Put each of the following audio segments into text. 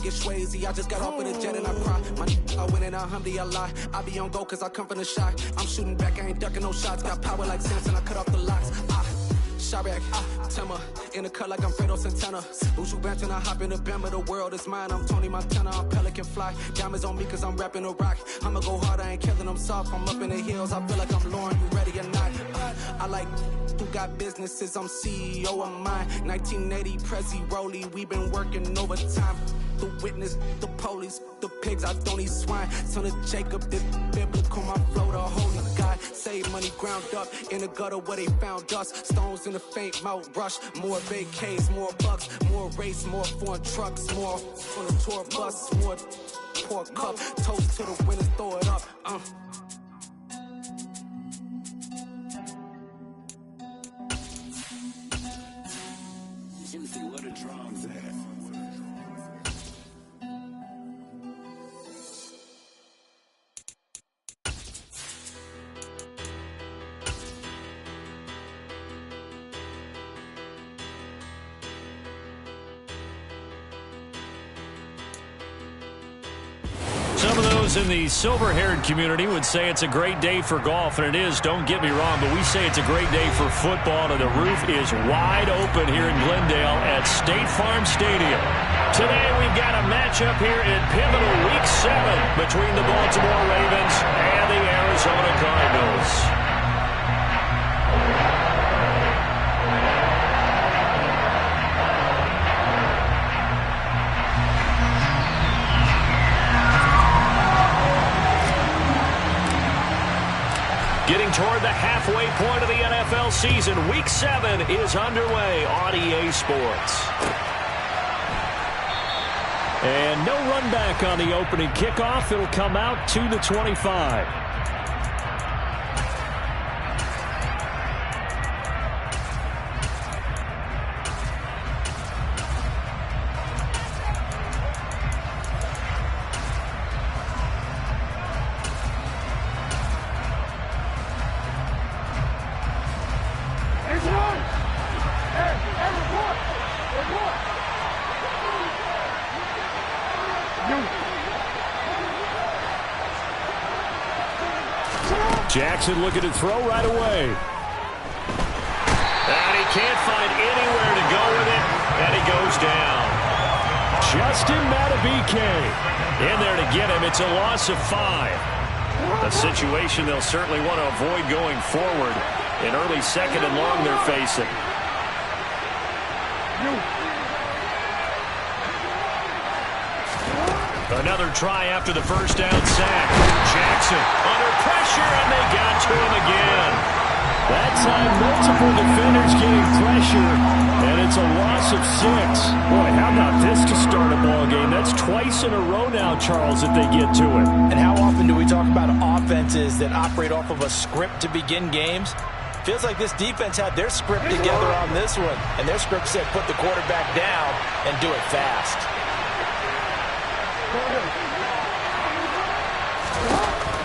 get Swayze. I just got off with a jet and I cry. My I win and alhamdulillah. I be on go cause I come from the shot. I'm shooting back, I ain't ducking no shots. Got power like Samson, I cut off the locks. Chirac, Tema, in the cut like I'm Fredo Santana. Buju Banton, I hop in the Bama, the world is mine. I'm Tony Montana, I'm Pelican Fly. Diamonds on me cause I'm rapping a rock. I'ma go hard, I ain't killing them soft. I'm up in the hills, I feel like I'm Lauren, you ready or not? I like who got businesses, I'm CEO of mine. 1980 Prezi Rolly, we been working overtime. The witness, the police, the pigs, I don't eat swine. Son of Jacob, this biblical, my flow, the holy God. Save money ground up in the gutter where they found us. Stones in the faint mouth rush. More vacays, more bucks, more race, more foreign trucks, more on the tour bus, more pour cup. Toast to the winners, throw it up. Simply what a drum's at. Some of those in the silver-haired community would say it's a great day for golf, and it is, don't get me wrong, but we say it's a great day for football, and the roof is wide open here in Glendale at State Farm Stadium. Today we've got a matchup here in pivotal Week 7 between the Baltimore Ravens and the Arizona Cardinals. Getting toward the halfway point of the NFL season, Week 7 is underway on EA Sports. And no run back on the opening kickoff. It'll come out to the 25. Jackson looking to throw right away. And he can't find anywhere to go with it, and he goes down. Justin Madubuike in there to get him. It's a loss of 5. A situation they'll certainly want to avoid going forward. An early second and long they're facing. Another try after the first down sack. Jackson under pressure, and they got to him again. That time, multiple defenders getting pressure, and it's a loss of 6. Boy, how about this to start a ball game? That's twice in a row now, Charles, that they get to it. And how often do we talk about offenses that operate off of a script to begin games? Feels like this defense had their script together on this one, and their script said put the quarterback down and do it fast.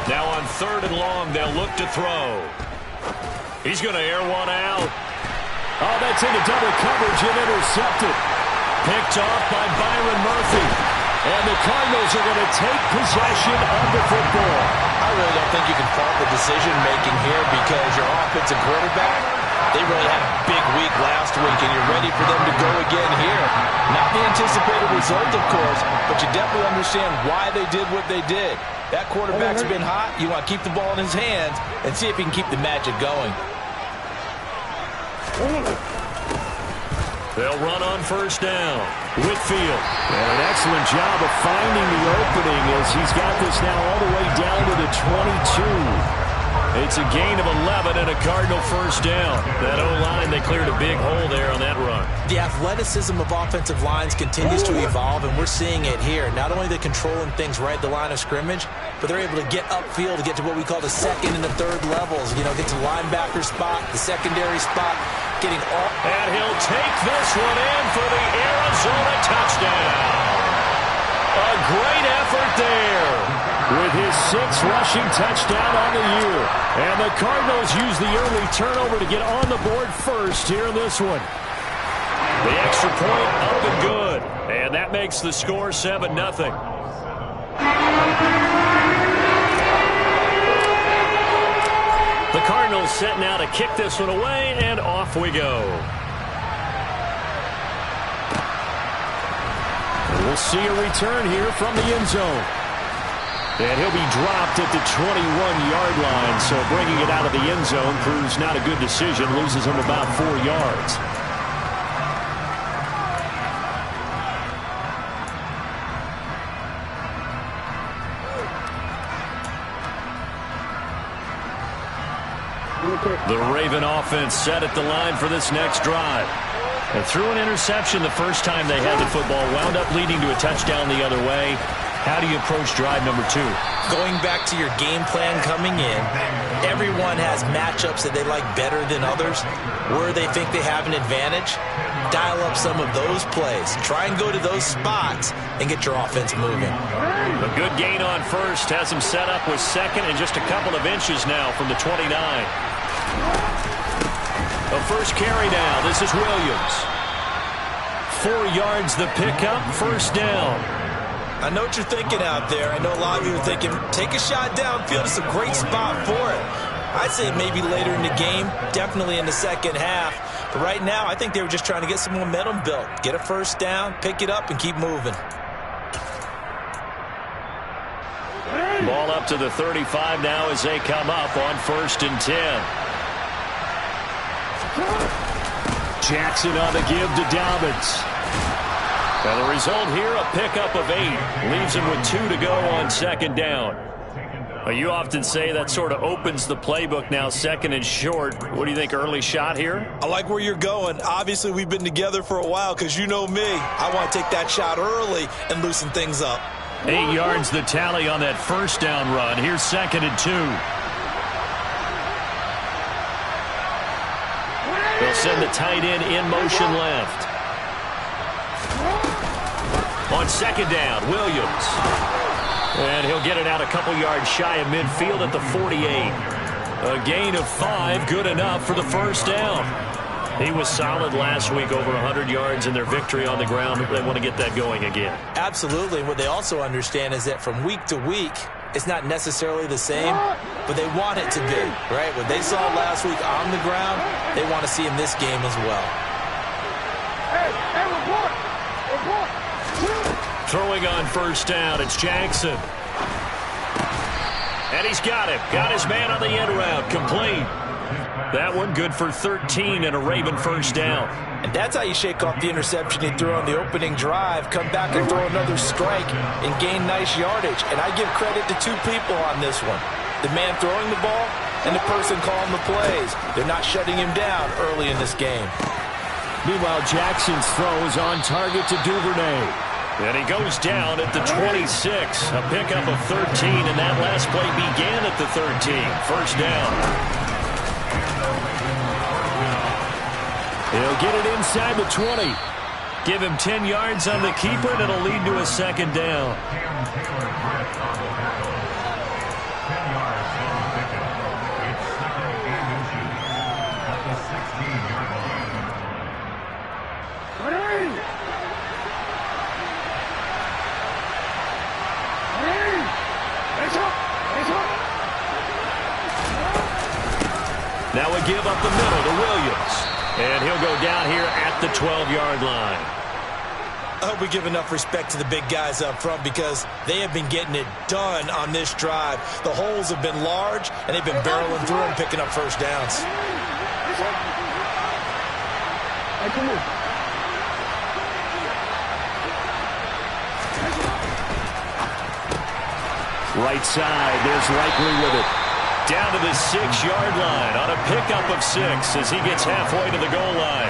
Now on 3rd and long, they'll look to throw. He's going to air one out. Oh, that's into double coverage and intercepted. Picked off by Byron Murphy. And the Cardinals are going to take possession of the football. I really don't think you can fault the decision-making here because your offensive quarterback, they really had a big week last week, and you're ready for them to go again here. Not the anticipated result, of course, but you definitely understand why they did what they did. That quarterback's been hot. You want to keep the ball in his hands and see if he can keep the magic going. They'll run on 1st down. Whitfield. And an excellent job of finding the opening as he's got this now all the way down to the 22. It's a gain of 11 and a Cardinal 1st down. That O-line, they cleared a big hole there on that run. The athleticism of offensive lines continues to evolve, and we're seeing it here. Not only are they controlling things right at the line of scrimmage, but they're able to get upfield to get to what we call the 2nd and the 3rd levels. You know, get to the linebacker spot, the secondary spot, getting all. And he'll take this one in for the Arizona touchdown. A great effort there with his 6th rushing touchdown on the year. And the Cardinals use the early turnover to get on the board first here in this one. The extra point up and good. And that makes the score 7-0. The Cardinals set now to kick this one away, and off we go. We'll see a return here from the end zone. And he'll be dropped at the 21-yard line, so bringing it out of the end zone proves not a good decision, loses him about 4 yards. The Raven offense set at the line for this next drive. And threw an interception the first time they had the football, wound up leading to a touchdown the other way. How do you approach drive number 2? Going back to your game plan coming in, everyone has matchups that they like better than others. Where they think they have an advantage, dial up some of those plays. Try and go to those spots and get your offense moving. A good gain on first has him set up with second and just a couple of inches now from the 29. The first carry now. This is Williams. 4 yards the pickup, first down. I know what you're thinking out there. I know a lot of you are thinking, take a shot downfield. It's a great spot for it. I'd say maybe later in the game, definitely in the second half. But right now, I think they were just trying to get some momentum built. Get a first down, pick it up, and keep moving. Ball up to the 35 now as they come up on 1st and 10. Jackson on the give to Dobbins. And the result here, a pickup of 8. Leaves him with 2 to go on 2nd down. You often say that sort of opens the playbook now, 2nd and short. What do you think, early shot here? I like where you're going. Obviously, we've been together for a while because you know me. I want to take that shot early and loosen things up. 8 yards the tally on that first down run. Here's 2nd and 2. They'll send the tight end in motion left. On 2nd down, Williams. And he'll get it out a couple yards shy of midfield at the 48. A gain of 5, good enough for the first down. He was solid last week, over 100 yards in their victory on the ground. They want to get that going again. Absolutely. What they also understand is that from week to week, it's not necessarily the same, but they want it to be, right? What they saw last week on the ground, they want to see in this game as well. Throwing on first down, it's Jackson. And he's got him. Got his man on the end route, complete. That one good for 13 and a Raven first down. And that's how you shake off the interception he threw on the opening drive, come back and throw another strike and gain nice yardage. And I give credit to 2 people on this one. The man throwing the ball and the person calling the plays. They're not shutting him down early in this game. Meanwhile, Jackson's throw is on target to Duvernay. And he goes down at the 26. A pickup of 13, and that last play began at the 13. First down. He'll get it inside the 20. Give him 10 yards on the keeper, and it'll lead to a 2nd down. Now a give up the middle to Williams. And he'll go down here at the 12-yard line. I hope we give enough respect to the big guys up front because they have been getting it done on this drive. The holes have been large, and they've been barreling through and picking up first downs. Right side, there's Likely with it. Down to the 6-yard line on a pickup of 6 as he gets halfway to the goal line.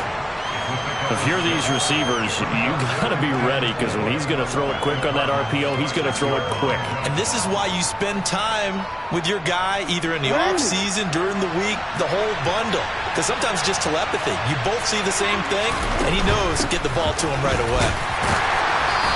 If you're these receivers, you got to be ready because when he's going to throw it quick on that RPO, he's going to throw it quick. And this is why you spend time with your guy either in the offseason, during the week, the whole bundle. Because sometimes just telepathy. You both see the same thing, and he knows get the ball to him right away.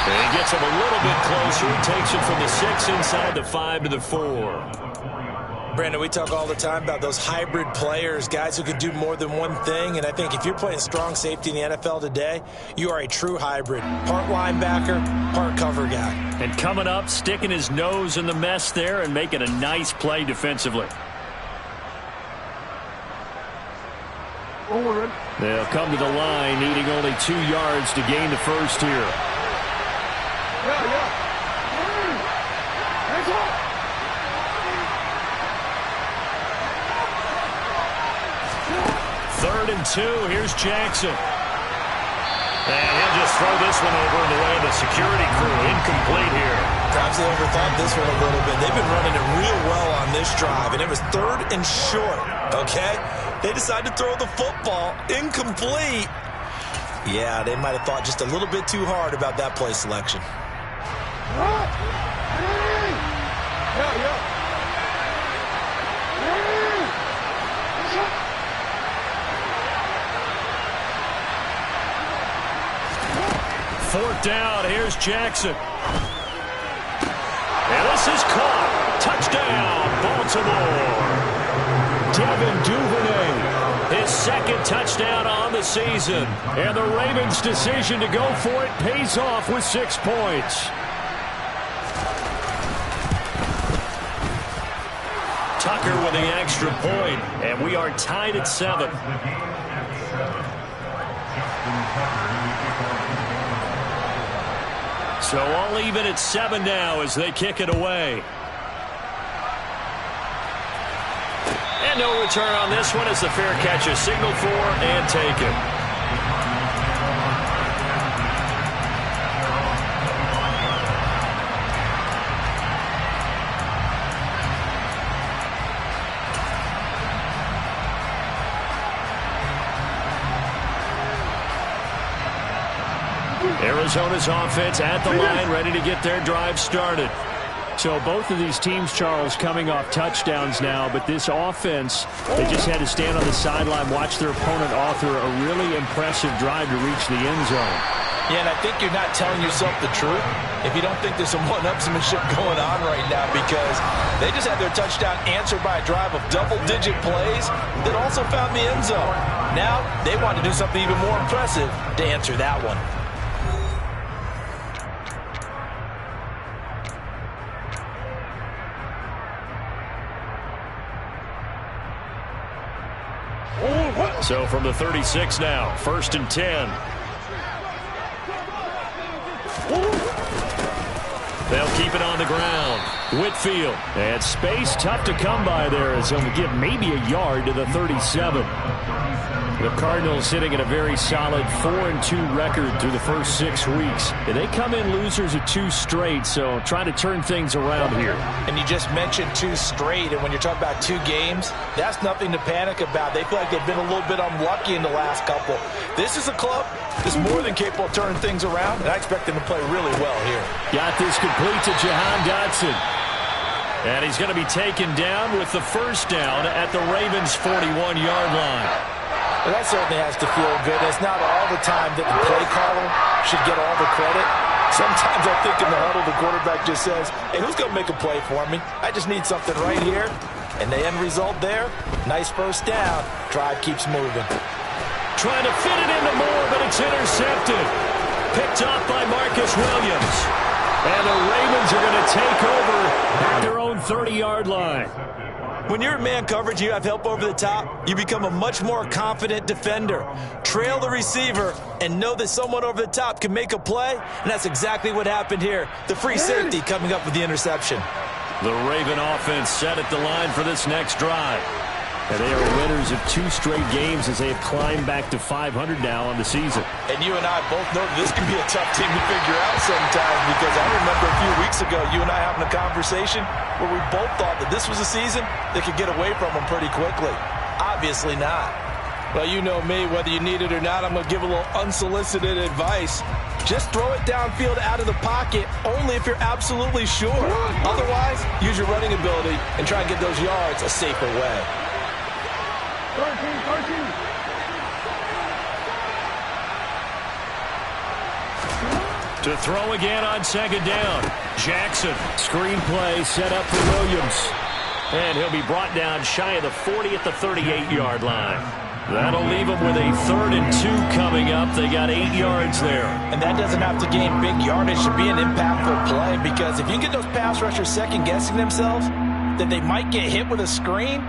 And he gets him a little bit closer. He takes it from the 6 inside the 5 to the 4. Brandon, we talk all the time about those hybrid players, guys who can do more than one thing, and I think if you're playing strong safety in the NFL today, you are a true hybrid. Part linebacker, part cover guy. And coming up, sticking his nose in the mess there and making a nice play defensively. They'll come to the line, needing only 2 yards to gain the first here. Third and 2. Here's Jackson. And he'll just throw this one over in the way of the security crew. Incomplete here. Perhaps they overthought this one a little bit. They've been running it real well on this drive, and it was 3rd and short, okay? They decided to throw the football. Incomplete. Yeah, they might have thought just a little bit too hard about that play selection. Fourth down, here's Jackson. And this is caught. Touchdown, Baltimore. Devin Duvernay, his 2nd touchdown on the season. And the Ravens' decision to go for it pays off with 6 points. Tucker with the extra point, and we are tied at 7. So all even at 7 now as they kick it away. And no return on this one as the fair catch is signaled for and taken. Arizona's offense at the line, ready to get their drive started. So both of these teams, Charles, coming off touchdowns now, but this offense, they just had to stand on the sideline, watch their opponent author a really impressive drive to reach the end zone. Yeah, and I think you're not telling yourself the truth if you don't think there's some one-upsmanship going on right now, because they just had their touchdown answered by a drive of double-digit plays that also found the end zone. Now they want to do something even more impressive to answer that one. So from the 36 now, 1st and 10. They'll keep it on the ground. Whitfield. And space tough to come by there as he'll get maybe a yard to the 37. The Cardinals sitting at a very solid 4-2 record through the first 6 weeks. And they come in losers of 2 straight, so trying to turn things around here. And you just mentioned 2 straight, and when you're talking about 2 games, that's nothing to panic about. They feel like they've been a little bit unlucky in the last couple. This is a club that's more than capable of turning things around, and I expect them to play really well here. Got this complete to Jahan Dotson. And he's going to be taken down with the first down at the Ravens' 41-yard line. Well, that certainly has to feel good. It's not all the time that the play caller should get all the credit. Sometimes I think in the huddle the quarterback just says, hey, who's going to make a play for me? I just need something right here. And the end result there, nice first down. Drive keeps moving. Trying to fit it into Moore, but it's intercepted. Picked off by Marcus Williams. And the Ravens are going to take over at their own 30-yard line. When you're in man coverage, you have help over the top, you become a much more confident defender. Trail the receiver and know that someone over the top can make a play, and that's exactly what happened here. The free safety coming up with the interception. The Raven offense set at the line for this next drive. And they are winners of 2 straight games as they have climbed back to 500 now on the season. And you and I both know that this can be a tough team to figure out sometimes, because I remember a few weeks ago you and I having a conversation where we both thought that this was a season that could get away from them pretty quickly. Obviously not. Well, you know me, whether you need it or not, I'm going to give a little unsolicited advice. Just throw it downfield out of the pocket only if you're absolutely sure. Otherwise, use your running ability and try and get those yards a safer way. 13. To throw again on 2nd down. Jackson. Screen play set up for Williams. And he'll be brought down shy of the 40 at the 38-yard line. That'll leave them with a 3rd and 2 coming up. They got 8 yards there. And that doesn't have to gain big yardage to be an impactful play, because if you get those pass rushers second-guessing themselves that they might get hit with a screen,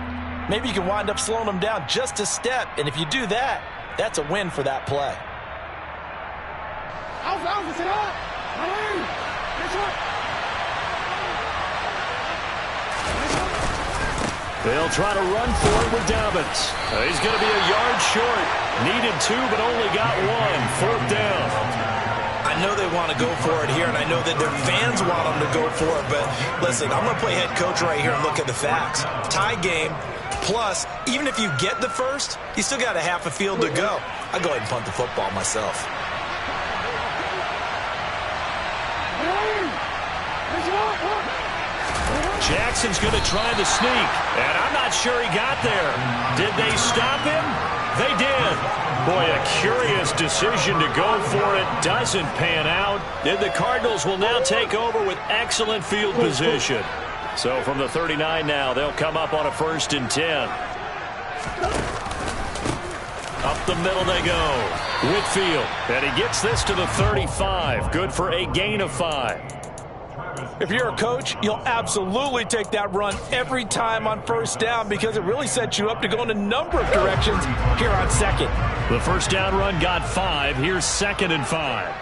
maybe you can wind up slowing them down just a step. And if you do that, that's a win for that play. They'll try to run for it with Dobbins. He's going to be a yard short. Needed 2, but only got 1. 4th down. I know they want to go for it here, and I know that their fans want them to go for it, but listen, I'm going to play head coach right here and look at the facts. Tie game, plus, even if you get the first, you still got a half a field to go. I'll go ahead and punt the football myself. Jackson's going to try the sneak, and I'm not sure he got there. Did they stop him? They did. Boy, a curious decision to go for it. Doesn't pan out. And the Cardinals will now take over with excellent field position. So from the 39 now, they'll come up on a 1st and 10. Up the middle they go. Whitfield, and he gets this to the 35. Good for a gain of 5. If you're a coach, you'll absolutely take that run every time on 1st down, because it really sets you up to go in a number of directions here on 2nd. The 1st down run got 5. Here's 2nd and 5.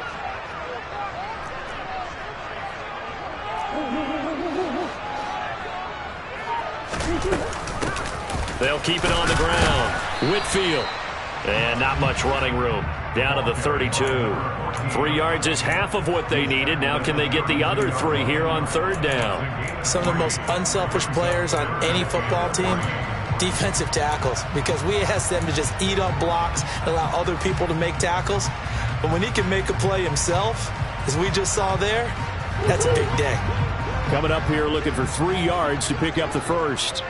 They'll keep it on the ground. Whitfield. And not much running room. Down to the 32. 3 yards is half of what they needed. Now can they get the other 3 here on 3rd down? Some of the most unselfish players on any football team, defensive tackles, because we ask them to just eat up blocks and allow other people to make tackles. But when he can make a play himself, as we just saw there, that's a big day. Coming up here looking for 3 yards to pick up the 1st.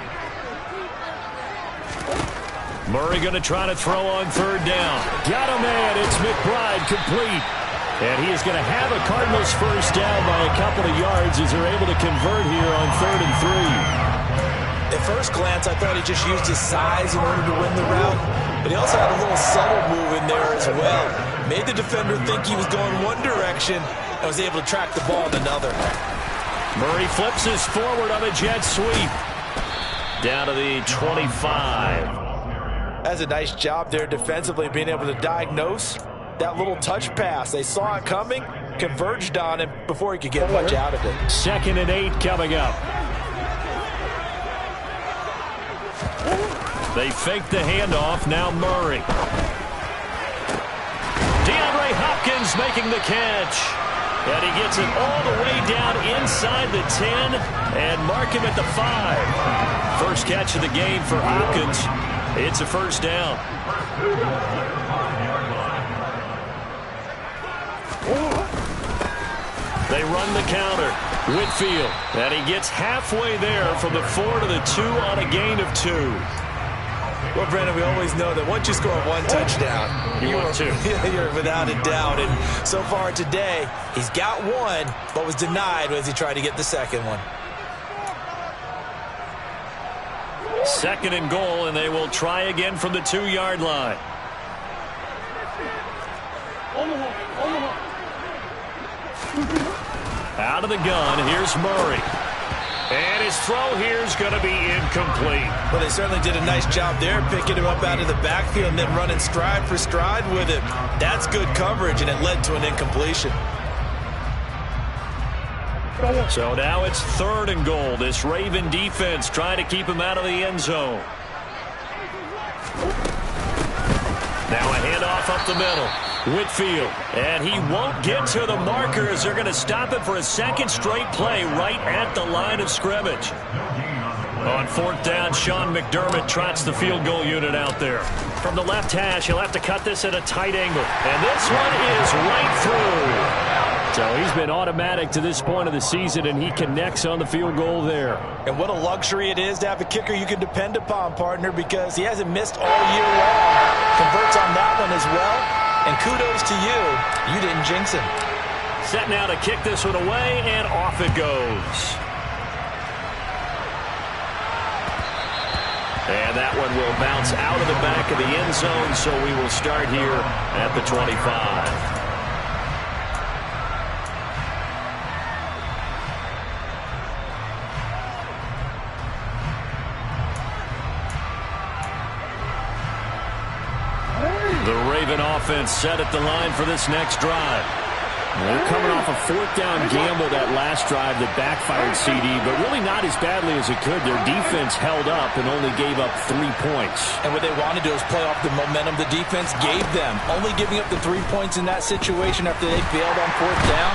Murray going to try to throw on 3rd down. Got a man. It's McBride complete. And he is going to have a Cardinals 1st down by a couple of yards as they're able to convert here on 3rd and 3. At first glance, I thought he just used his size in order to win the route. But he also had a little subtle move in there as well. Made the defender think he was going one direction and was able to track the ball in another. Murray flips his forward on a jet sweep. Down to the 25. That's a nice job there defensively, being able to diagnose that little touch pass. They saw it coming, converged on him before he could get much out of it. 2nd and 8 coming up. They fake the handoff. Now Murray. DeAndre Hopkins making the catch. And he gets it all the way down inside the 10 and mark him at the 5. First catch of the game for Hopkins. It's a 1st down. They run the counter. Whitfield. And he gets halfway there from the 4 to the 2 on a gain of 2. Well, Brandon, we always know that once you score 1 touchdown, you want 2. You're without a doubt. And so far today, he's got 1, but was denied as he tried to get the 2nd one. 2nd and goal, and they will try again from the 2-yard line. Out of the gun, here's Murray. And his throw here is going to be incomplete. Well, they certainly did a nice job there, picking him up out of the backfield and then running stride for stride with him. That's good coverage, and it led to an incompletion. So now it's 3rd and goal. This Raven defense trying to keep him out of the end zone. Now a handoff up the middle. Whitfield. And he won't get to the marker as they're going to stop it for a 2nd straight play right at the line of scrimmage. On 4th down, Sean McDermott trots the field goal unit out there. From the left hash, he'll have to cut this at a tight angle. And this one is right through. So he's been automatic to this point of the season, and he connects on the field goal there. And what a luxury it is to have a kicker you can depend upon, partner, because he hasn't missed all year long. Converts on that one as well. And kudos to you. You didn't jinx him. Set now to kick this one away, and off it goes. And that one will bounce out of the back of the end zone, so we will start here at the 25. The Raven offense set at the line for this next drive. They're coming off a fourth-down gamble that last drive that backfired CD, but really not as badly as it could. Their defense held up and only gave up 3 points. And what they wanted to do is play off the momentum the defense gave them. Only giving up the 3 points in that situation after they failed on fourth down.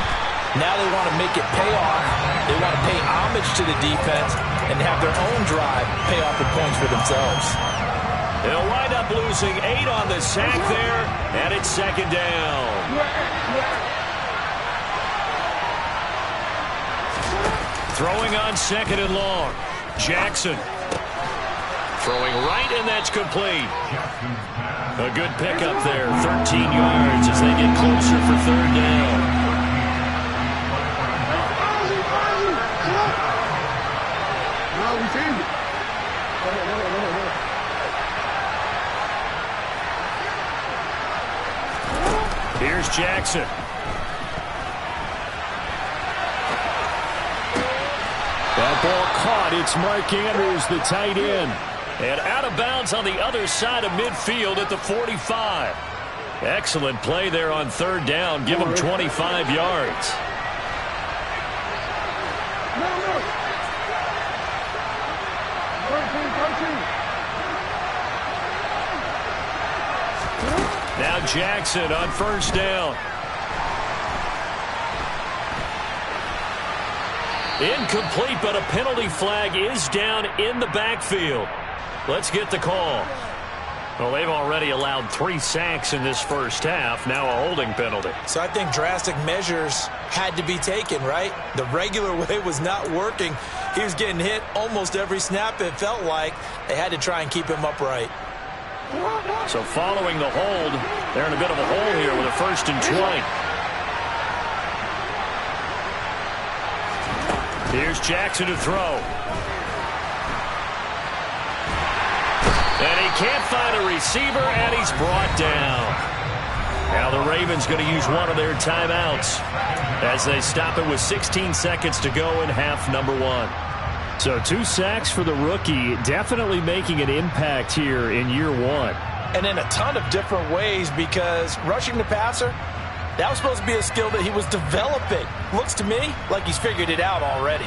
Now they want to make it pay off. They want to pay homage to the defense and have their own drive pay off the points for themselves. They'll wind up losing 8 on the sack there, and it's second down. Throwing on second and long. Jackson. Throwing right, and that's complete. A good pickup there. 13 yards as they get closer for third down. Here's Jackson. That ball caught. It's Mark Andrews, the tight end. And out of bounds on the other side of midfield at the 45. Excellent play there on third down. Give him 25 yards. Now Jackson on first down. Incomplete, but a penalty flag is down in the backfield. Let's get the call. Well, they've already allowed 3 sacks in this first half. Now a holding penalty. So I think drastic measures had to be taken, right? The regular way was not working. He was getting hit almost every snap, it felt like. They had to try and keep him upright. So following the hold, they're in a bit of a hole here with a 1st and 20. Here's Jackson to throw. And he can't find a receiver, and he's brought down. Now the Ravens going to use one of their timeouts as they stop it with 16 seconds to go in half number 1. So 2 sacks for the rookie, definitely making an impact here in year 1. And in a ton of different ways, because rushing the passer, that was supposed to be a skill that he was developing. Looks to me like he's figured it out already.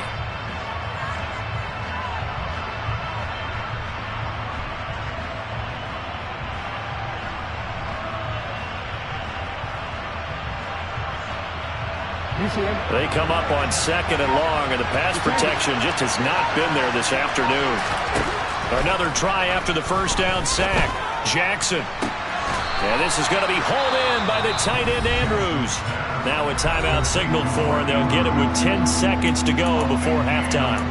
They come up on second and long, and the pass protection just has not been there this afternoon. Another try after the first down sack. Jackson. And this is going to be hauled in by the tight end Andrews. Now a timeout signaled for, and they'll get it with 10 seconds to go before halftime.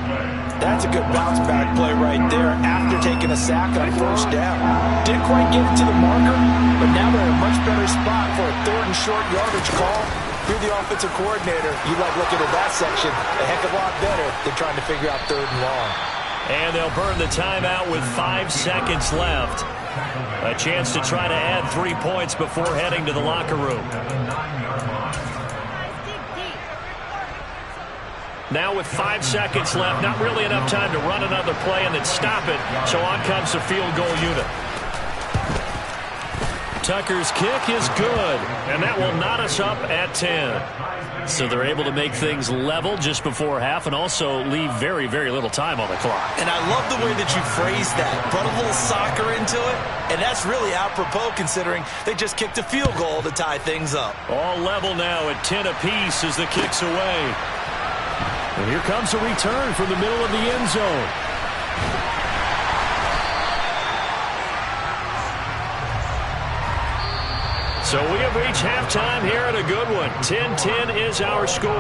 That's a good bounce back play right there after taking a sack on first down. Didn't quite get it to the marker, but now they're in a much better spot for a 3rd and short yardage call. If you're the offensive coordinator, you like looking at that section a heck of a lot better than trying to figure out 3rd and long. And they'll burn the timeout with 5 seconds left. A chance to try to add 3 points before heading to the locker room. Now with 5 seconds left, not really enough time to run another play and then stop it. So on comes the field goal unit. Tucker's kick is good, and that will knot us up at 10. So they're able to make things level just before half and also leave very, very little time on the clock. And I love the way that you phrased that. Put a little soccer into it, and that's really apropos considering they just kicked a field goal to tie things up. All level now at 10 apiece as the kick's away. And here comes a return from the middle of the end zone. So we have reached halftime here at a good one. 10-10 is our score.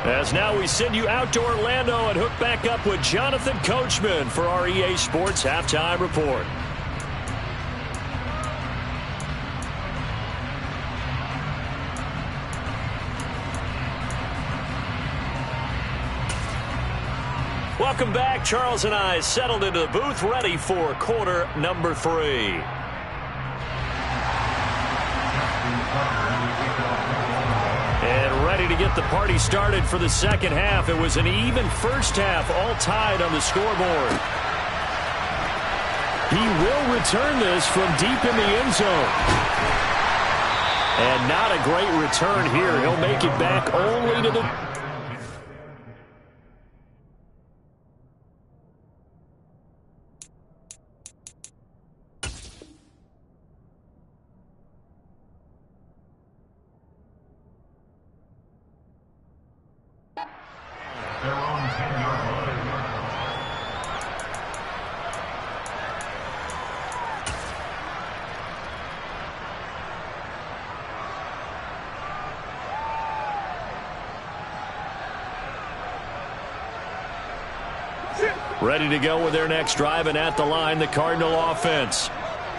As now we send you out to Orlando and hook back up with Jonathan Coachman for our EA Sports Halftime Report. Welcome back. Charles and I settled into the booth, ready for quarter number 3. And ready to get the party started for the second half. It was an even first half, all tied on the scoreboard. He will return this from deep in the end zone. And not a great return here. He'll make it back only to the... Ready to go with their next drive, and at the line, the Cardinal offense.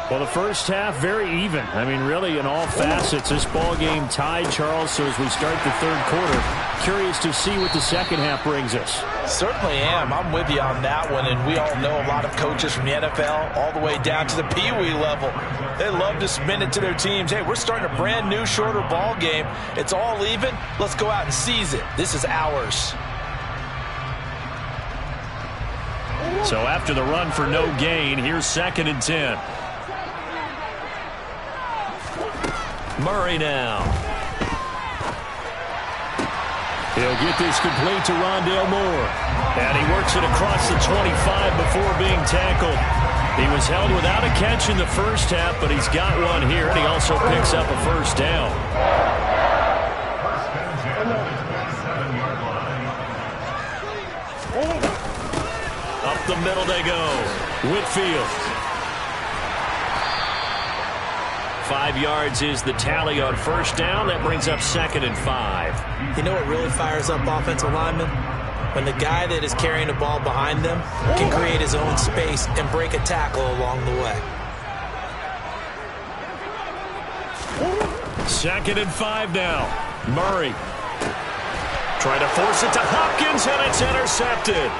Well, the first half, very even. I mean, really, in all facets, this ball game tied, Charles. So as we start the third quarter, curious to see what the second half brings us. Certainly am. I'm with you on that one, and we all know a lot of coaches from the NFL all the way down to the Pee-wee level. They love to spin it to their teams. Hey, we're starting a brand new, shorter ball game. It's all even. Let's go out and seize it. This is ours. So after the run for no gain, here's 2nd and 10. Murray now. He'll get this complete to Rondale Moore. And he works it across the 25 before being tackled. He was held without a catch in the first half, but he's got one here, and he also picks up a first down. Up the middle they go. Whitfield. 5 yards is the tally on first down. That brings up 2nd and 5. You know what really fires up offensive linemen? When the guy that is carrying the ball behind them can create his own space and break a tackle along the way. 2nd and 5 now. Murray. Trying to force it to Hopkins, and it's intercepted.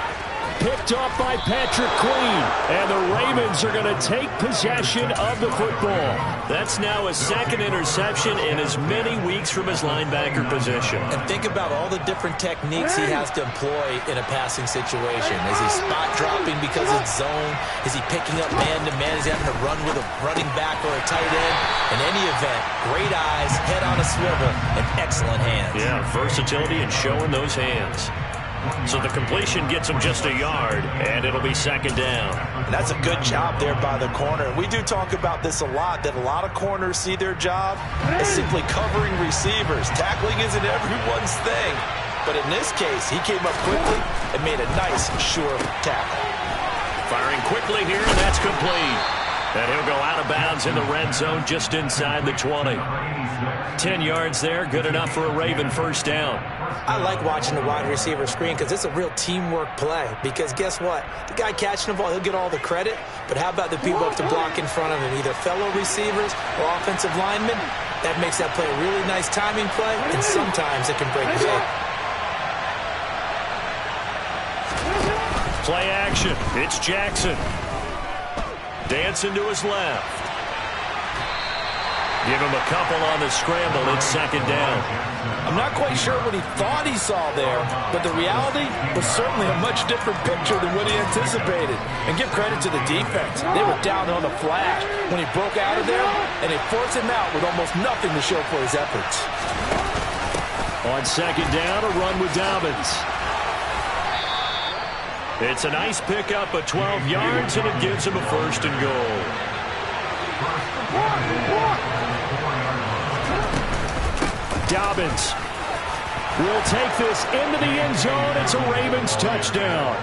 Picked off by Patrick Queen, and the Ravens are going to take possession of the football. That's now his 2nd interception in as many weeks from his linebacker position. And think about all the different techniques he has to employ in a passing situation. Is he spot dropping because it's zone? Is he picking up man-to-man? Is he having to run with a running back or a tight end? In any event, great eyes, head on a swivel, and excellent hands. Yeah, versatility and showing those hands. So the completion gets him just a yard, and it'll be 2nd down. And that's a good job there by the corner. We do talk about this a lot, that a lot of corners see their job as simply covering receivers. Tackling isn't everyone's thing. But in this case, he came up quickly and made a nice, sure tackle. Firing quickly here, and that's complete. And he'll go out of bounds in the red zone just inside the 20. 10 yards there, good enough for a Raven first down. I like watching the wide receiver screen because it's a real teamwork play. Because guess what? The guy catching the ball, he'll get all the credit. But how about the people up to block in front of him, either fellow receivers or offensive linemen? That makes that play a really nice timing play, and sometimes it can break the game. Play action. It's Jackson. Dancing to his left. Give him a couple on the scramble. It's 2nd down. I'm not quite sure what he thought he saw there, but the reality was certainly a much different picture than what he anticipated. And give credit to the defense. They were down on the flash when he broke out of there, and they forced him out with almost nothing to show for his efforts. On 2nd down, a run with Dobbins. It's a nice pickup of 12 yards, and it gives him a 1st and goal. Dobbins will take this into the end zone. It's a Ravens touchdown.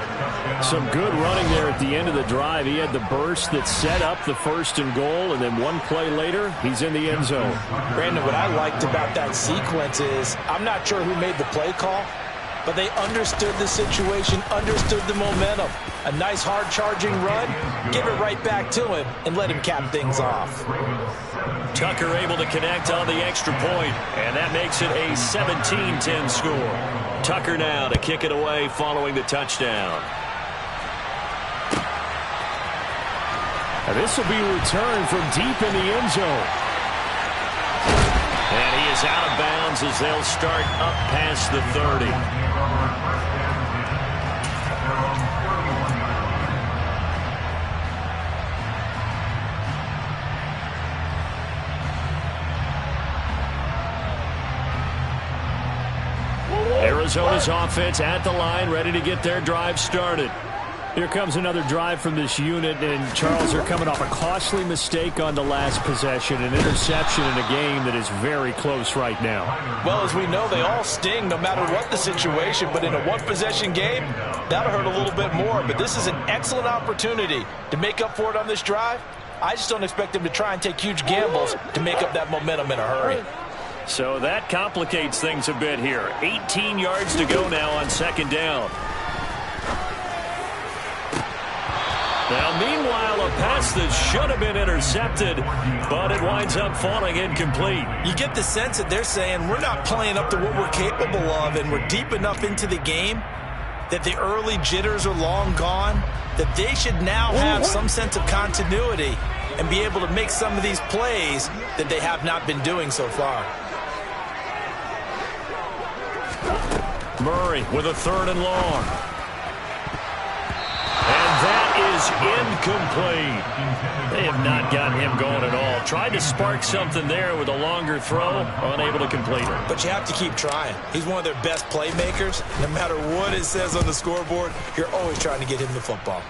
Some good running there at the end of the drive. He had the burst that set up the 1st and goal, and then one play later, he's in the end zone. Brandon, what I liked about that sequence is I'm not sure who made the play call, but they understood the situation, understood the momentum. A nice hard-charging run, give it right back to him, and let him cap things off. Tucker able to connect on the extra point, and that makes it a 17-10 score. Tucker now to kick it away following the touchdown. And this will be returned from deep in the end zone. And he is out of bounds as they'll start up past the 30. Arizona's offense at the line, ready to get their drive started. Here comes another drive from this unit, and Charles, are coming off a costly mistake on the last possession, an interception in a game that is very close right now. Well, as we know, they all sting no matter what the situation, but in a one-possession game, that'll hurt a little bit more. But this is an excellent opportunity to make up for it on this drive. I just don't expect them to try and take huge gambles to make up that momentum in a hurry. So that complicates things a bit here. 18 yards to go now on second down. Now, meanwhile, a pass that should have been intercepted, but it winds up falling incomplete. You get the sense that they're saying we're not playing up to what we're capable of, and we're deep enough into the game that the early jitters are long gone, that they should now have some sense of continuity and be able to make some of these plays that they have not been doing so far. Murray with a 3rd and long. And that is incomplete. They have not gotten him going at all. Tried to spark something there with a longer throw, unable to complete it. But you have to keep trying. He's one of their best playmakers. No matter what it says on the scoreboard, you're always trying to get him the football.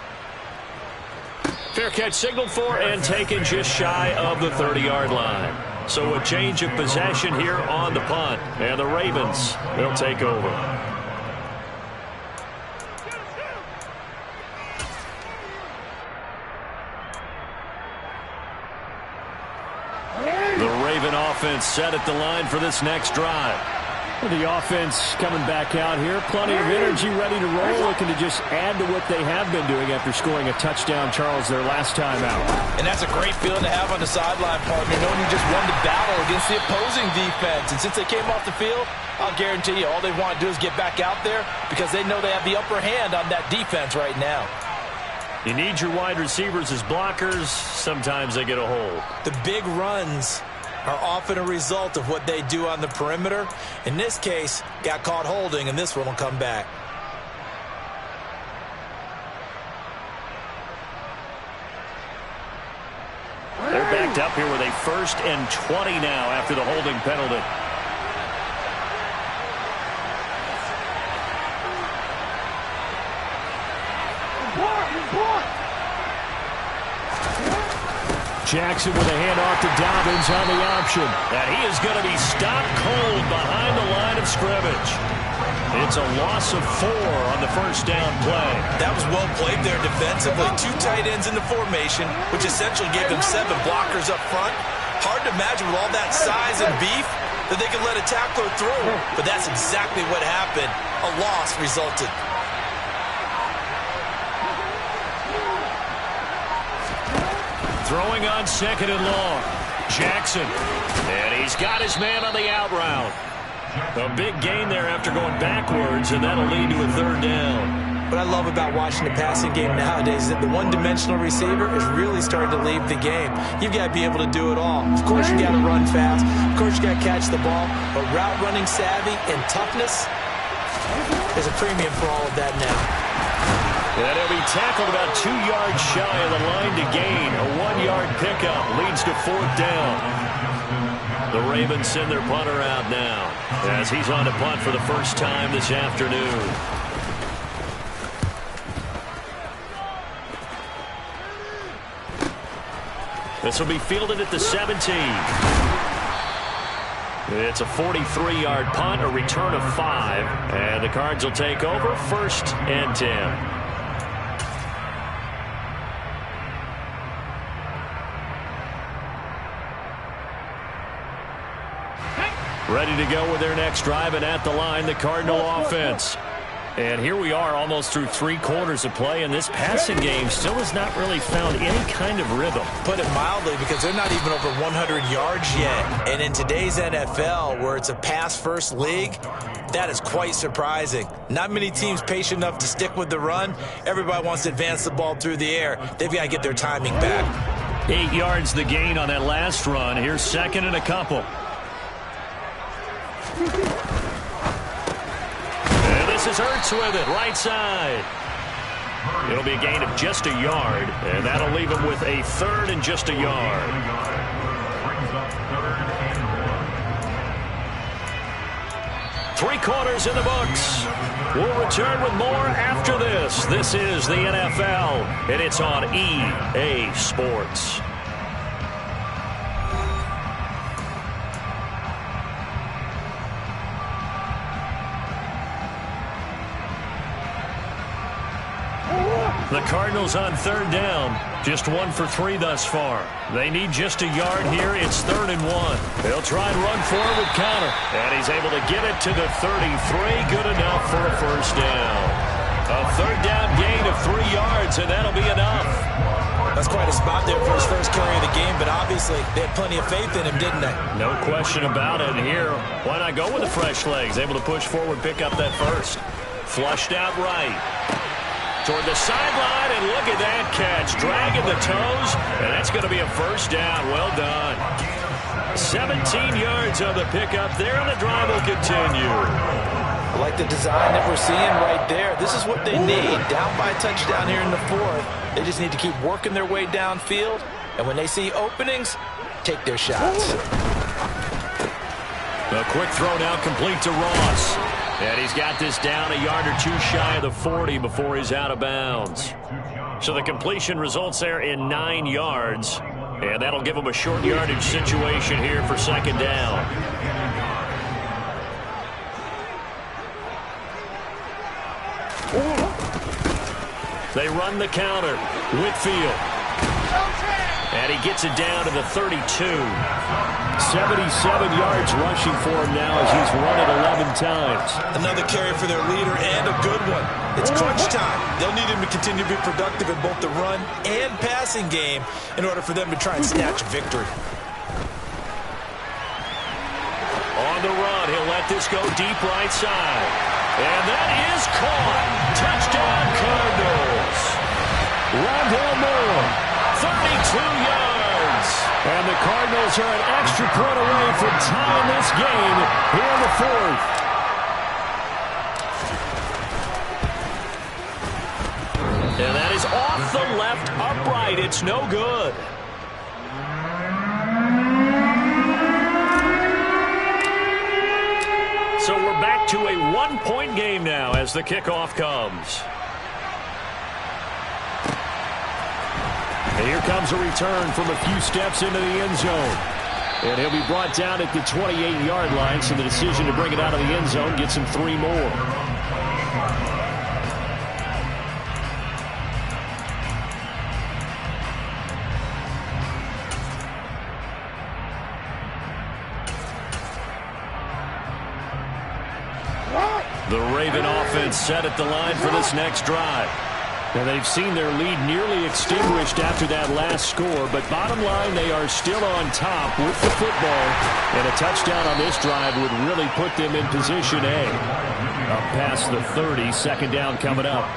Fair catch signaled for and taken just shy of the 30-yard line. So a change of possession here on the punt. And the Ravens will take over. The Raven offense set at the line for this next drive. The offense coming back out here. Plenty of energy, ready to roll, looking to just add to what they have been doing after scoring a touchdown, Charles, their last time out. And that's a great feeling to have on the sideline, partner, knowing you just won the battle against the opposing defense. And since they came off the field, I'll guarantee you all they want to do is get back out there because they know they have the upper hand on that defense right now. You need your wide receivers as blockers. Sometimes they get a hold. The big runs are often a result of what they do on the perimeter. In this case, got caught holding, and this one will come back. They're backed up here with a 1st and 20 now after the holding penalty. Jackson with a handoff to Dobbins on the option. And he is going to be stopped cold behind the line of scrimmage. It's a loss of 4 on the first down play. That was well played there defensively. 2 tight ends in the formation, which essentially gave them 7 blockers up front. Hard to imagine with all that size and beef that they could let a tackler through. But that's exactly what happened. A loss resulted. Throwing on 2nd and long. Jackson. And he's got his man on the out route. A big gain there after going backwards, and that'll lead to a 3rd down. What I love about watching the passing game nowadays is that the one-dimensional receiver is really starting to leave the game. You've got to be able to do it all. Of course, you got to run fast. Of course, you got to catch the ball. But route running savvy and toughness, there's a premium for all of that now. And he'll be tackled about 2 yards shy of the line to gain. A 1-yard pickup leads to 4th down. The Ravens send their punter out now as he's on to punt for the first time this afternoon. This will be fielded at the 17. It's a 43-yard punt, a return of 5. And the Cards will take over 1st and 10. Ready to go with their next drive, and at the line, the Cardinal offense. And here we are almost through 3 quarters of play, and this passing game still has not really found any kind of rhythm. Put it mildly, because they're not even over 100 yards yet. And in today's NFL, where it's a pass-first league, that is quite surprising. Not many teams patient enough to stick with the run. Everybody wants to advance the ball through the air. They've got to get their timing back. 8 yards the gain on that last run. Here's second and a couple. And this is Ertz with it, right side. It'll be a gain of just a yard, and that'll leave him with a third and just a yard. 3 quarters in the books. We'll return with more after this. This is the NFL, and it's on EA Sports. The Cardinals on third down. Just 1 for 3 thus far. They need just a yard here. It's 3rd and 1. They'll try and run forward with Conner. And he's able to get it to the 33. Good enough for a first down. A 3rd down gain of 3 yards, and that'll be enough. That's quite a spot there for his first carry of the game, but obviously they had plenty of faith in him, didn't they? No question about it. And here, why not go with the fresh legs? Able to push forward, pick up that first. Flushed out right. Toward the sideline, and look at that catch. Dragging the toes, and that's going to be a first down. Well done. 17 yards on the pickup there, and the drive will continue. I like the design that we're seeing right there. This is what they need. Down by a touchdown here in the 4th. They just need to keep working their way downfield, and when they see openings, take their shots. A quick throw now complete to Ross. And he's got this down a yard or 2 shy of the 40 before he's out of bounds. So the completion results there in 9 yards. And that'll give him a short yardage situation here for second down. They run the counter. Whitfield. And he gets it down to the 32. 77 yards rushing for him now as he's run it 11 times. Another carry for their leader, and a good one. It's crunch time. They'll need him to continue to be productive in both the run and passing game in order for them to try and snatch a victory. On the run, he'll let this go deep right side. And that is caught. Touchdown, Cardinals. Rondale Moore, 32 yards. And the Cardinals are an extra point away from tying this game here in the 4th. And that is off the left upright. It's no good. So we're back to a 1-point game now as the kickoff comes. And here comes a return from a few steps into the end zone. And he'll be brought down at the 28-yard line, so the decision to bring it out of the end zone gets him 3 more. The Raven offense set at the line for this next drive. Now, they've seen their lead nearly extinguished after that last score, but bottom line, they are still on top with the football, and a touchdown on this drive would really put them in position A. Up past the 30, second down coming up.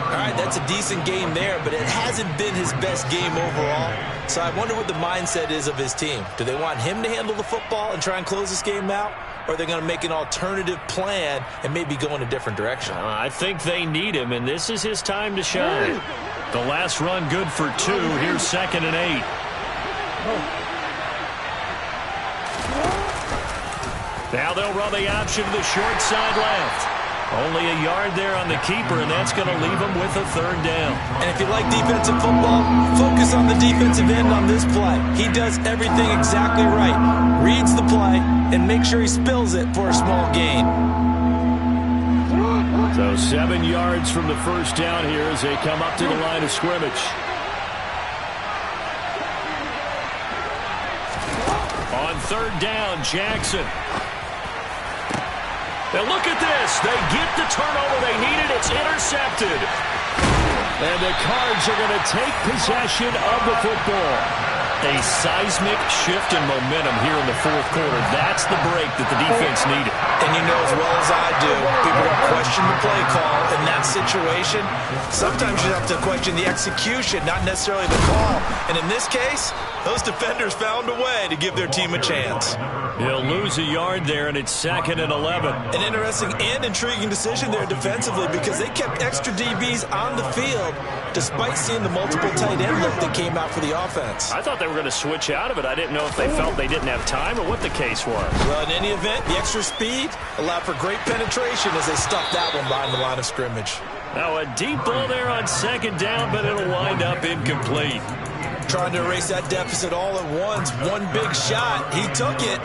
All right, that's a decent game there, but it hasn't been his best game overall. So I wonder what the mindset is of his team. Do they want him to handle the football and try and close this game out? Or are they going to make an alternative plan and maybe go in a different direction? I think they need him, and this is his time to shine. The last run good for 2. Here's second and 8. Now they'll run the option to the short side left. Only a yard there on the keeper, and that's going to leave him with a third down. And if you like defensive football, focus on the defensive end on this play. He does everything exactly right. Reads the play and make sure he spills it for a small gain. So 7 yards from the first down here as they come up to the line of scrimmage. On third down, Jackson. And look at this. They get the turnover they needed. It's intercepted. And the Cards are going to take possession of the football. A seismic shift in momentum here in the fourth quarter. That's the break that the defense needed. And you know as well as I do, people don't question the play call in that situation. Sometimes you have to question the execution, not necessarily the call. And in this case, those defenders found a way to give their team a chance. He'll lose a yard there, and it's 2nd and 11. An interesting and intriguing decision there defensively because they kept extra DBs on the field despite seeing the multiple tight end look that came out for the offense. I thought they were going to switch out of it. I didn't know if they felt they didn't have time or what the case was. Well, in any event, the extra speed allowed for great penetration as they stuffed that one behind the line of scrimmage. Now a deep ball there on 2nd down, but it'll wind up incomplete. Trying to erase that deficit all at once. One big shot. He took it.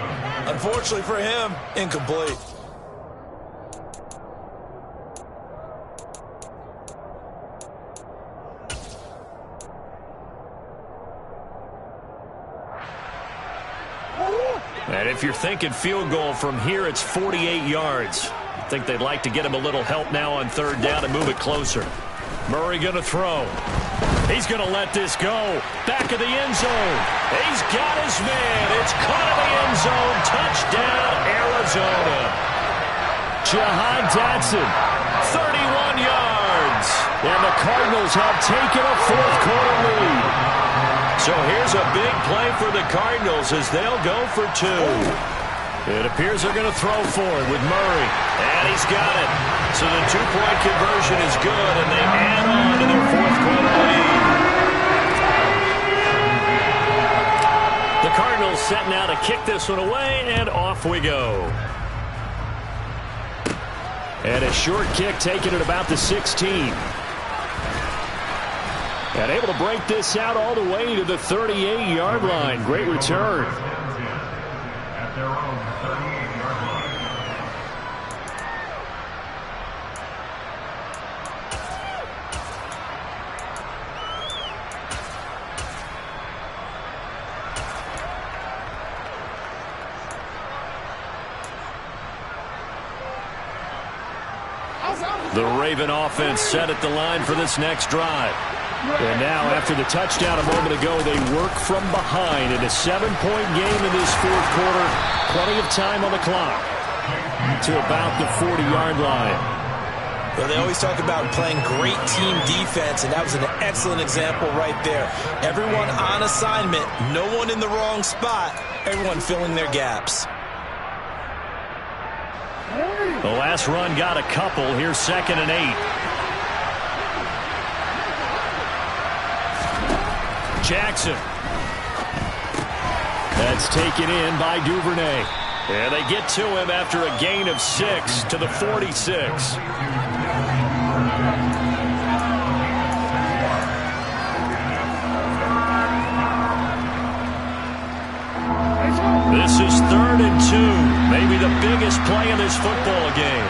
Unfortunately for him, incomplete. And if you're thinking field goal from here, it's 48 yards. I think they'd like to get him a little help now on 3rd down and move it closer. Murray going to throw. He's going to let this go. Back of the end zone. He's got his man. It's caught in the end zone. Touchdown, Arizona. Jahan Dotson, 31 yards. And the Cardinals have taken a fourth quarter lead. So here's a big play for the Cardinals as they'll go for 2. It appears they're going to throw for it with Murray. And he's got it. So the 2-point conversion is good, and they add on to their fourth quarter lead. The Cardinals set now to kick this one away, and off we go. And a short kick taken at about the 16. And able to break this out all the way to the 38-yard line. Great return. At their own 38-yard line. The Raven offense set at the line for this next drive. And now, after the touchdown a moment ago, they work from behind in a 7-point game in this fourth quarter. Plenty of time on the clock to about the 40-yard line. Well, they always talk about playing great team defense, and that was an excellent example right there. Everyone on assignment, no one in the wrong spot, everyone filling their gaps. The last run got a couple. Here's 2nd and 8. Jackson. That's taken in by Duvernay. And they get to him after a gain of 6 to the 46. This is 3rd and 2. Maybe the biggest play in this football game.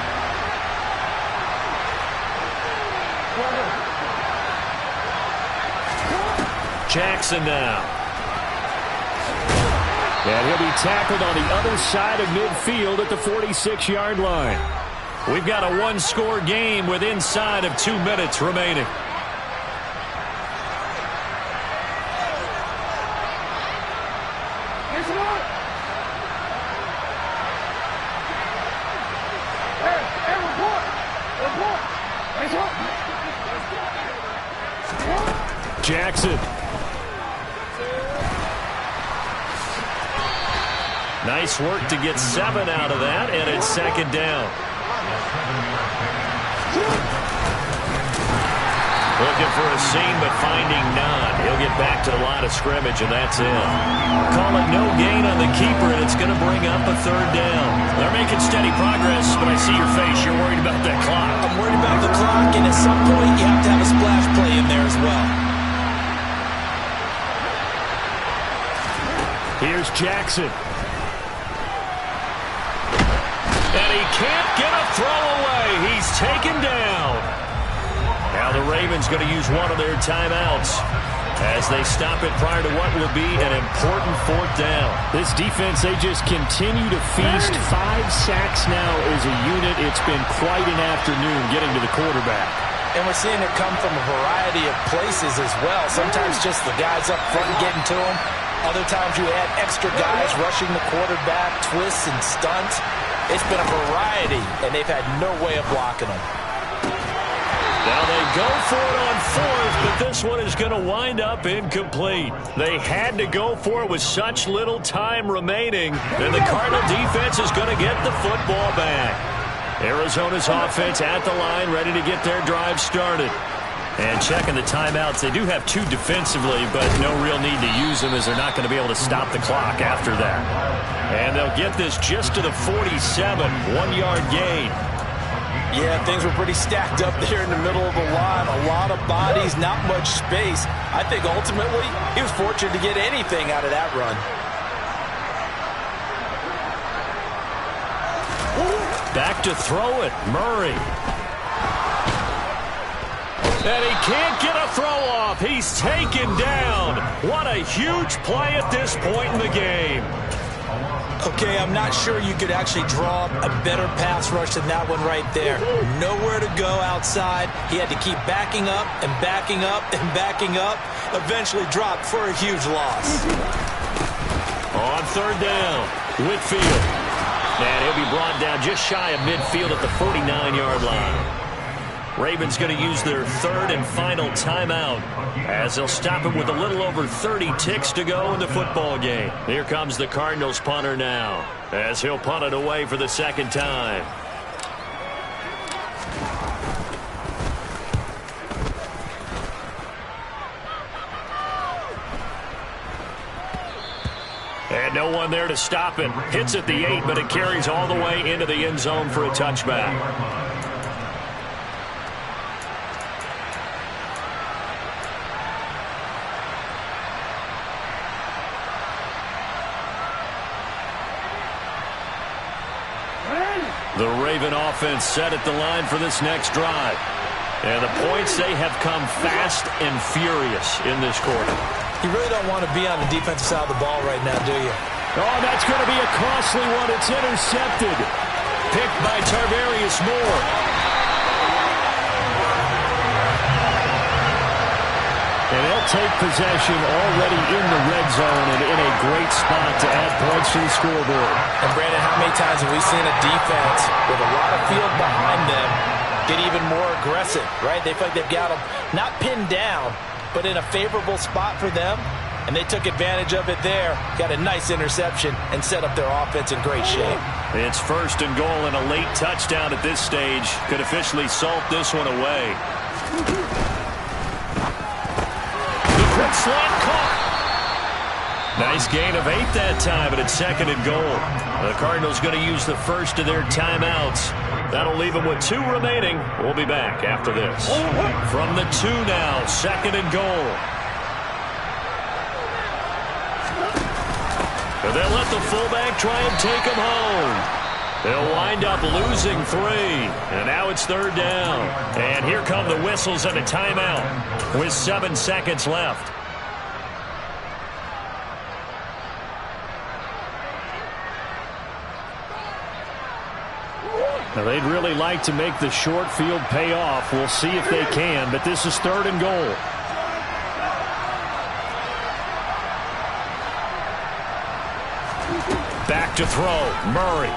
Jackson now. And he'll be tackled on the other side of midfield at the 46-yard line. We've got a one-score game with inside of 2 minutes remaining. Jackson. Nice work to get 7 out of that, and it's 2nd down. Looking for a seam, but finding none. He'll get back to the line of scrimmage, and that's it. Call it no gain on the keeper, and it's going to bring up a 3rd down. They're making steady progress, but I see your face. You're worried about that clock. I'm worried about the clock, and at some point you have to have a splash play in there as well. Here's Jackson. And he can't get a throw away. He's taken down. Now the Ravens going to use one of their timeouts. as they stop it prior to what will be an important fourth down. This defense, they just continue to feast. 5 sacks now as a unit. It's been quite an afternoon getting to the quarterback. And we're seeing it come from a variety of places as well. Sometimes just the guys up front getting to him. Other times you add extra guys rushing the quarterback, twists and stunts. It's been a variety, and they've had no way of blocking them. Now they go for it on fourth, but this one is going to wind up incomplete. They had to go for it with such little time remaining, and the Cardinal defense is going to get the football back. Arizona's offense at the line, ready to get their drive started. And checking the timeouts, they do have 2 defensively, but no real need to use them as they're not going to be able to stop the clock after that. And they'll get this just to the 47, 1-yard gain. Yeah, things were pretty stacked up there in the middle of the line. A lot of bodies, not much space. I think ultimately he was fortunate to get anything out of that run. Back to throw it, Murray. And he can't get a throw off. He's taken down. What a huge play at this point in the game. Okay, I'm not sure you could actually draw a better pass rush than that one right there. Nowhere to go outside. He had to keep backing up and backing up and backing up. Eventually dropped for a huge loss. On third down, Whitfield. And he'll be brought down just shy of midfield at the 49-yard line. Ravens going to use their third and final timeout as they'll stop it with a little over 30 ticks to go in the football game. Here comes the Cardinals punter now as he'll punt it away for the second time. And no one there to stop it. Hits at the 8, but it carries all the way into the end zone for a touchback. The Raven offense set at the line for this next drive. And the points, they have come fast and furious in this quarter. You really don't want to be on the defensive side of the ball right now, do you? Oh, that's going to be a costly one. It's intercepted. Picked by Tarvarius Moore. And they'll take possession already in the red zone and in a great spot to add points to the scoreboard. And, Brandon, how many times have we seen a defense with a lot of field behind them get even more aggressive, right? They feel like they've got them not pinned down, but in a favorable spot for them, and they took advantage of it there, got a nice interception, and set up their offense in great shape. It's first and goal, and a late touchdown at this stage could officially salt this one away. The quick slant caught. Nice gain of 8 that time, but it's second and goal. The Cardinals going to use the first of their timeouts. That'll leave them with 2 remaining. We'll be back after this. From the 2 now, second and goal. And they'll let the fullback try and take him home. They'll wind up losing 3. And now it's third down. And here come the whistles and a timeout with 7 seconds left. Now, they'd really like to make the short field pay off. We'll see if they can, but this is third and goal. Back to throw, Murray.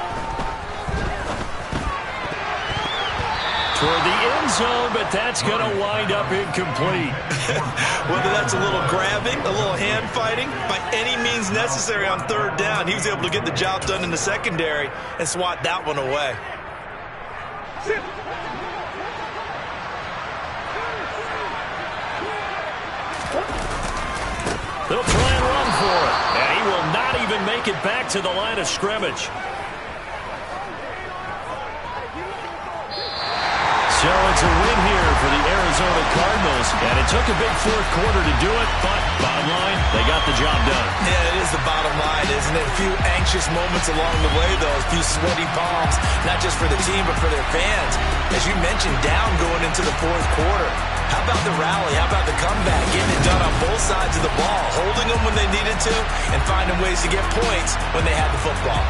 Toward the end zone, but that's going to wind up incomplete. Whether that's a little grabbing, a little hand fighting, by any means necessary on third down, he was able to get the job done in the secondary and swat that one away. They'll try and run for it. And he will not even make it back to the line of scrimmage. So it's a win here for the Arizona Cardinals. And it took a big fourth quarter to do it, but bottom line, they got the job done. Yeah, it is the bottom line, isn't it? A few anxious moments along the way, though. A few sweaty palms, not just for the team, but for their fans. As you mentioned, down going into the fourth quarter. How about the rally? How about the comeback? Getting it done on both sides of the ball, holding them when they needed to, and finding ways to get points when they had the football.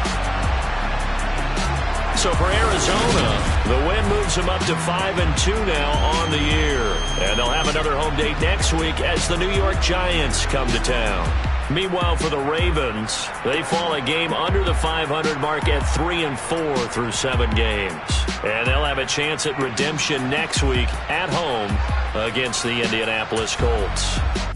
So for Arizona, the win moves them up to 5-2 now on the year. And they'll have another home date next week as the New York Giants come to town. Meanwhile, for the Ravens, they fall a game under the 500 mark at 3-4 through 7 games. And they'll have a chance at redemption next week at home against the Indianapolis Colts.